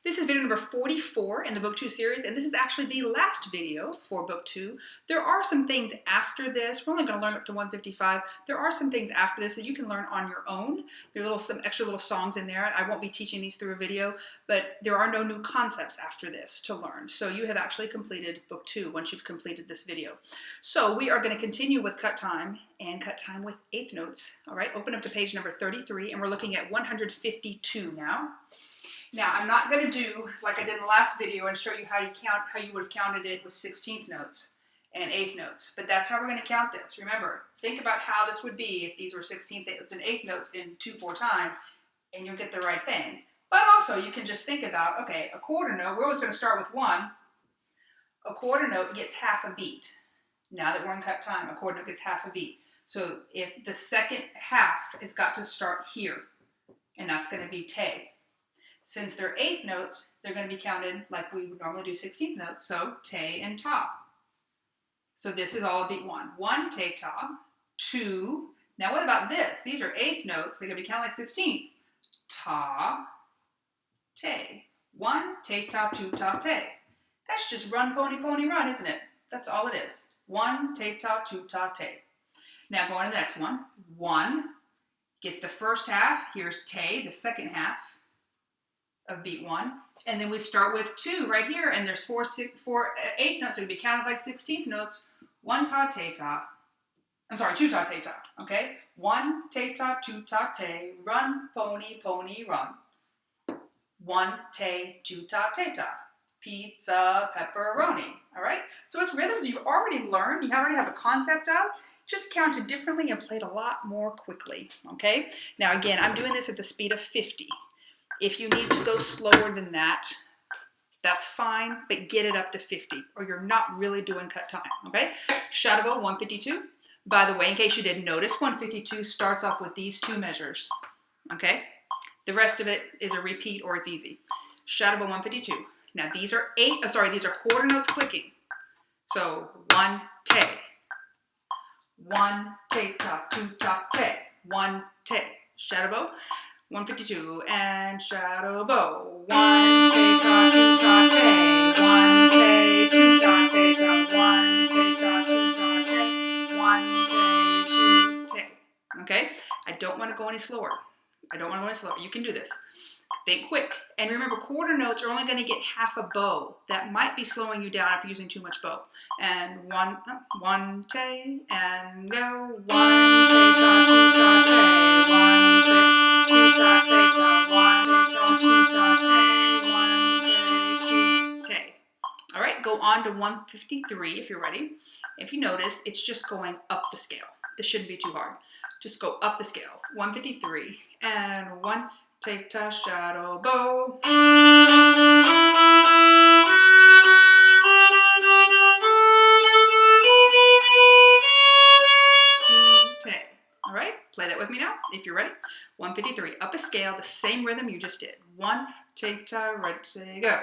This is video number 44 in the Book 2 series, and this is actually the last video for Book 2. There are some things after this. We're only going to learn up to 155. There are some things after this that you can learn on your own. There are some extra little songs in there. I won't be teaching these through a video, but there are no new concepts after this to learn. So you have actually completed Book 2 once you've completed this video. So we are going to continue with cut time and cut time with eighth notes. All right, open up to page number 33, and we're looking at 152 now. Now, I'm not going to do like I did in the last video and show you how you would have counted it with 16th notes and 8th notes, but that's how we're going to count this. Remember, think about how this would be if these were 16th and 8th notes in 2/4 time, and you'll get the right thing. But also, you can just think about, okay, a quarter note, we're always going to start with 1. A quarter note gets half a beat. Now that we're in cut time, a quarter note gets half a beat. So if the second half has got to start here, and that's going to be te. Since they're 8th notes, they're going to be counted like we would normally do 16th notes, so te and ta. So this is all of beat 1. 1, te, ta. 2, now what about this? These are 8th notes, they're going to be counted like 16th. Ta, te. 1, te, ta, 2, ta, te. That's just run, pony, pony, run, isn't it? That's all it is. 1, te, ta, 2, ta, te. Now go on to the next one. 1 gets the first half. Here's te, the second half of beat 1, and then we start with 2 right here, and there's 4 8th notes, so it'll be counted like 16th notes. 1 ta te ta. I'm sorry, 2 ta te ta. Okay, 1 te ta 2 ta te. Run pony pony run. 1 te 2 ta te ta. Pizza pepperoni. All right, so it's rhythms you've already learned. You already have a concept of. Just counted differently and played a lot more quickly. Okay, now again, I'm doing this at the speed of 50. If you need to go slower than that, that's fine, but get it up to 50, or you're not really doing cut time, okay? Shadow 152. By the way, in case you didn't notice, 152 starts off with these 2 measures, okay? The rest of it is a repeat or it's easy. Shadow 152. Now these are these are quarter notes clicking. So 1 te, 1 te ta 2 ta te, 1 te. Shadow bow. 152 and shadow bow. 1 te ta 2 ta te. 1 te 2 ta te ta. 1 te ta 2 ta te. 1 te 2 te. Okay? I don't want to go any slower. You can do this. Think quick. And remember, quarter notes are only going to get half a bow. That might be slowing you down if you're using too much bow. And 1 te and go. 1 te ta 2 ta te. 1 te 2 ta te ta. 1 te ta 2 ta te. 1 te 2 te. All right, go on to 153 if you're ready. If you notice, it's just going up the scale. This shouldn't be too hard. Just go up the scale. 153 and 1 te ta shadow bow. All right, play that with me now, if you're ready. 153, up a scale, the same rhythm you just did. 1, te ta, right, te, go.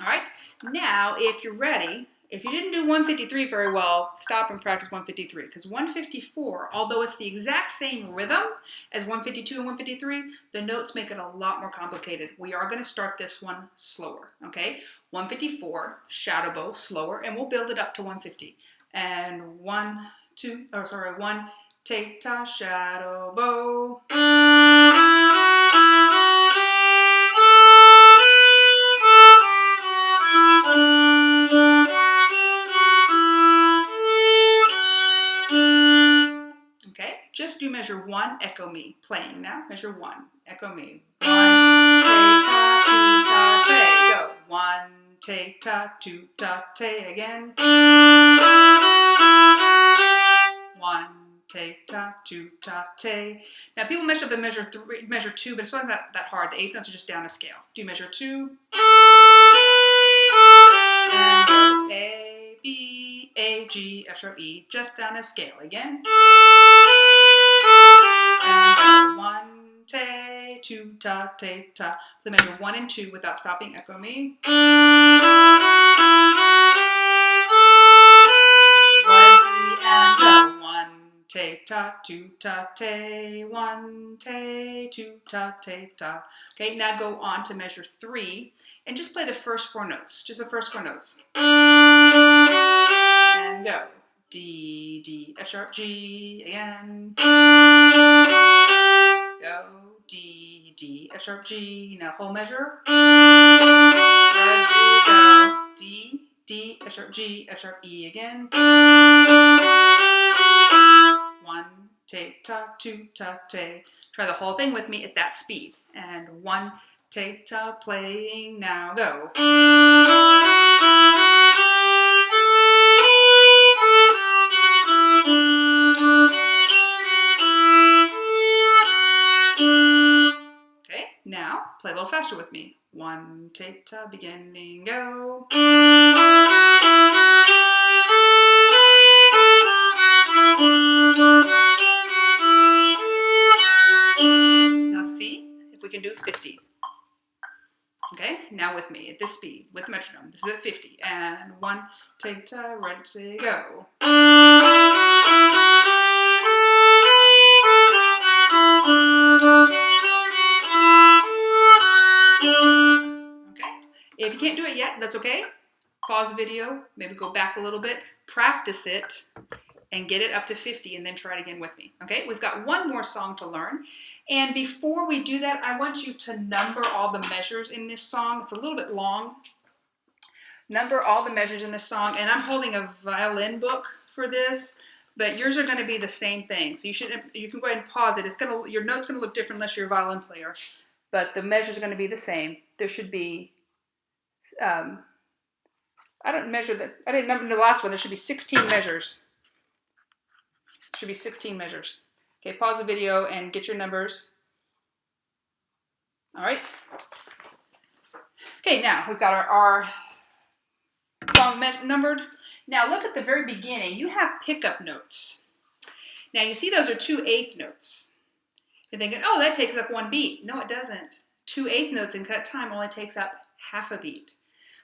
All right, now if you're ready, if you didn't do 153 very well, stop and practice 153, because 154, although it's the exact same rhythm as 152 and 153, the notes make it a lot more complicated. We are going to start this one slower, okay? 154, shadow bow, slower, and we'll build it up to 150. And 1 te ta shadow bow. Just do measure 1, echo me. Playing now. Measure 1, echo me. 1 te ta 2 ta te. Go. 1 te ta 2 ta te again. 1 te ta 2 ta te. Now people measure up in measure 2, but it's not that hard. The 8th notes are just down a scale. Do measure 2. And go A, B, A, G, F sharp, E. Just down a scale again. And 1 te 2 ta te ta. Play measure 1 and 2 without stopping. Echo me. Right, te ta, 2 ta te, 1 te, 2 ta te ta. Okay, now go on to measure 3 and just play the first 4 notes, just the first 4 notes. And go. D, D, F sharp, G, again. Go. D, D, F sharp, G. Now whole measure. Red, G, go. D, D, F sharp, G, F sharp, E again. 1, te, ta, 2, ta, te. Try the whole thing with me at that speed. And 1, te, ta, playing now. Go. Okay, now play a little faster with me. 1, te, ta, beginning, go. Now see if we can do 50. Okay, now with me at this speed with the metronome. This is at 50. And 1, te, ta, ready, go. Okay, if you can't do it yet, that's okay. Pause the video, maybe go back a little bit, practice it, and get it up to 50 and then try it again with me. Okay, we've got one more song to learn. And before we do that, I want you to number all the measures in this song. It's a little bit long. Number all the measures in this song. And I'm holding a violin book for this, but yours are going to be the same thing. So you can go ahead and pause it. Your note's going to look different unless you're a violin player, but the measures are going to be the same. There should be, I didn't number the last one. There should be 16 measures. Should be 16 measures. Okay, pause the video and get your numbers. All right. Okay, now we've got our song numbered. Now look at the very beginning. You have pickup notes. Now you see those are 2/8 notes. You're thinking, oh, that takes up 1 beat. No, it doesn't. 2/8 notes in cut time only takes up half a beat.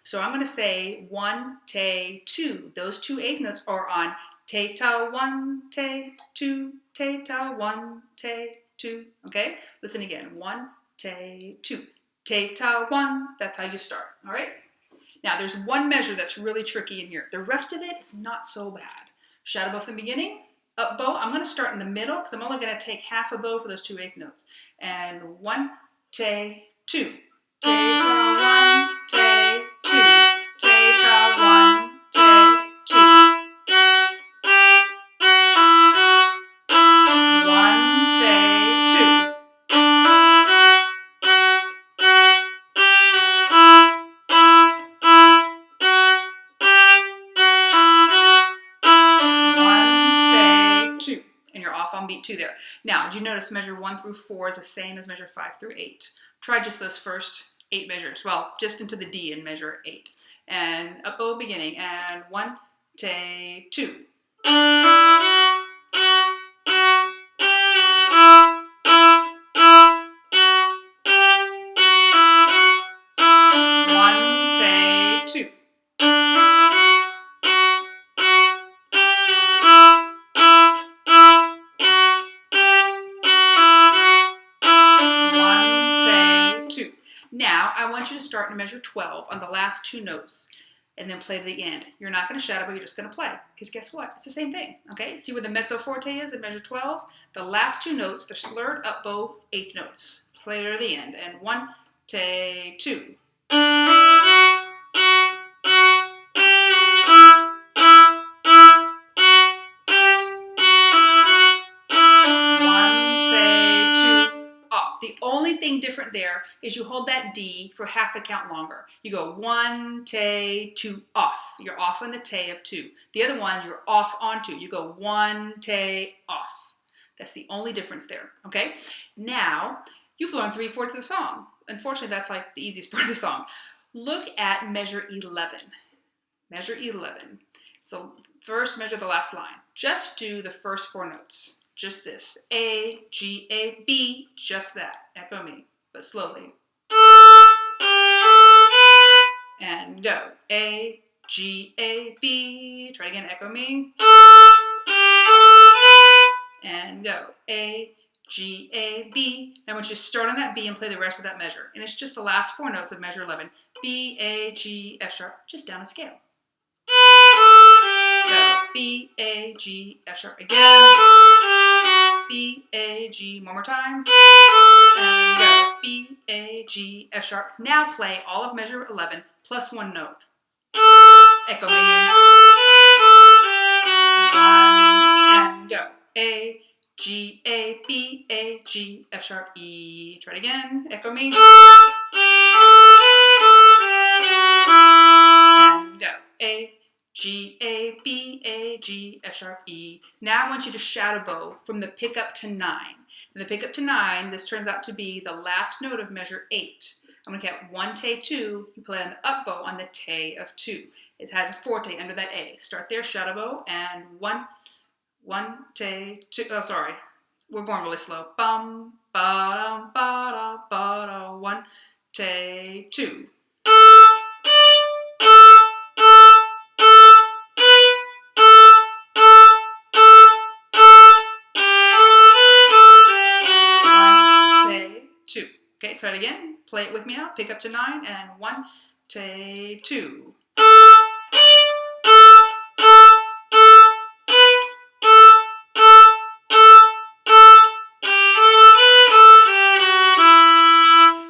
So I'm going to say 1, te, 2. Those 2/8 notes are on te, ta, 1, te, 2, te, ta, 1, te, 2. Okay? Listen again. 1, te, 2. Te, ta, 1. That's how you start. All right? Now, there's one measure that's really tricky in here. The rest of it is not so bad. Shadow bow from the beginning. Up bow. I'm going to start in the middle because I'm only going to take half a bow for those 2/8 notes. And 1, te, 2. Te, ta, 1, te, 2. Te, ta, 1, te, 2. 1, te, 2. 1, te, 2. And you're off on beat 2 there. Now, did you notice measure 1 through 4 is the same as measure 5 through 8? Try just those first 8 measures. Well, just into the D in measure 8. And up bow beginning. And 1, te, 2. 1, te, 2. 1, te, 2. Now, I want you to start in measure 12 on the last 2 notes and then play to the end. You're not going to shadow bow, you're just going to play. Because guess what? It's the same thing. Okay? See where the mezzo forte is in measure 12? The last 2 notes, the slurred up bow 8th notes. Play to the end. And 1, te, 2. 1, te, 2. Off. The only thing different there is you hold that D for half a count longer. You go 1, te, 2, off. You're off on the te of 2. The other one, you're off on 2. You go 1, te, off. That's the only difference there, okay? Now, you've learned 3/4 of the song. Unfortunately, that's like the easiest part of the song. Look at measure 11. Measure 11. So first measure the last line. Just do the first 4 notes. Just this. A, G, A, B. Just that. Echo me, but slowly. And go. A, G, A, B. Try again. Echo me. and go. A, G, A, B. Now I want you to start on that B and play the rest of that measure. And it's just the last 4 notes of measure 11. B, A, G, F sharp, just down a scale. Go. B, A, G, F sharp again. B, A, G, one more time. And go. B, A, G, F sharp. Now play all of measure 11 plus 1 note. Echo me. And go. A, G, A, B, A, G, F sharp, E. Try it again. Echo me. And go. A, G, A, B, A, G, F sharp, E. Now I want you to shadow bow from the pickup to 9. And the pickup to 9, this turns out to be the last note of measure 8. I'm going to count 1, te, 2. You play on the up bow on the te of 2. It has a forte under that A. Start there, shadow bow, and 1, te, 2. Oh, sorry. We're going really slow. Bum, ba-dum, ba-da, ba-da, 1, te, 2. Okay, try it again. Play it with me now. Pick up to 9 and 1, te, 2.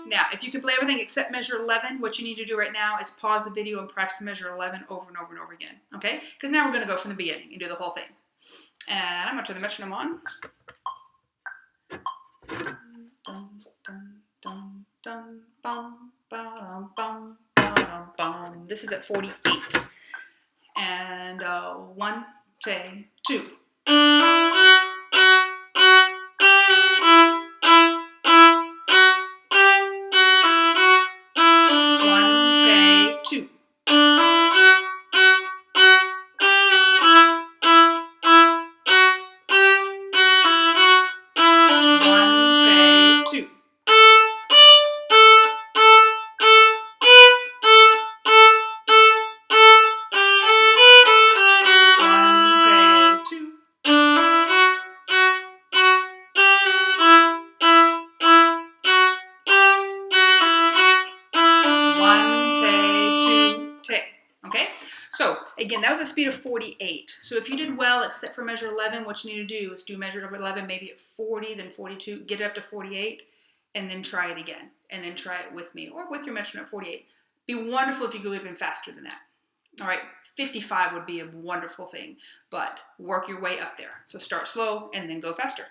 Now, if you can play everything except measure 11, what you need to do right now is pause the video and practice measure 11 over and over and over again. Okay? Because now we're going to go from the beginning and do the whole thing. And I'm going to turn the metronome on. Dun, dun, dun, dun, bum, ba-dum, bum, ba-dum, bum. This is at 48. And 1, te, 2. Okay, so again, that was a speed of 48. So if you did well, except for measure 11, what you need to do is do measure 11, maybe at 40, then 42, get it up to 48, and then try it again. And then try it with me or with your metronome at 48. Be wonderful if you go even faster than that. All right, 55 would be a wonderful thing, but work your way up there. So start slow and then go faster.